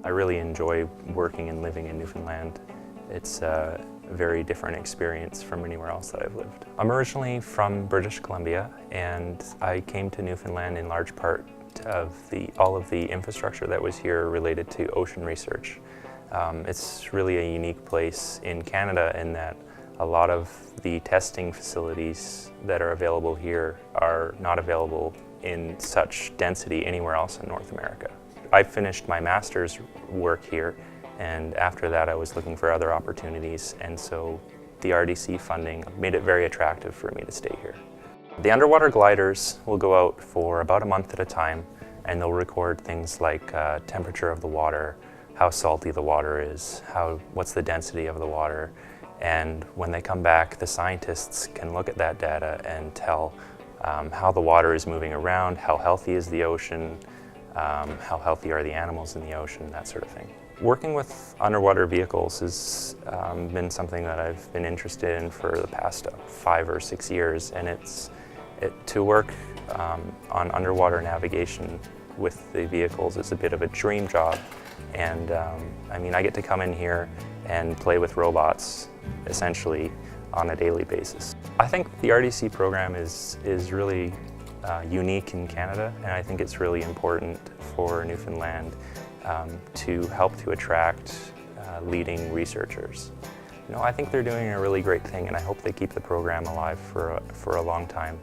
I really enjoy working and living in Newfoundland. It's a very different experience from anywhere else that I've lived. I'm originally from British Columbia, and I came to Newfoundland in large part of all of the infrastructure that was here related to ocean research. It's really a unique place in Canada in that a lot of the testing facilities that are available here are not available in such density anywhere else in North America. I finished my master's work here, and after that I was looking for other opportunities, and so the RDC funding made it very attractive for me to stay here. The underwater gliders will go out for about a month at a time, and they'll record things like temperature of the water, how salty the water is, what's the density of the water, and when they come back, the scientists can look at that data and tell how the water is moving around, how healthy is the ocean, how healthy are the animals in the ocean, that sort of thing. Working with underwater vehicles has been something that I've been interested in for the past 5 or 6 years, and to work on underwater navigation with the vehicles is a bit of a dream job. And I mean, I get to come in here and play with robots essentially on a daily basis. I think the RDC program is really unique in Canada, and I think it's really important for Newfoundland to help to attract leading researchers. You know, I think they're doing a really great thing, and I hope they keep the program alive for a long time.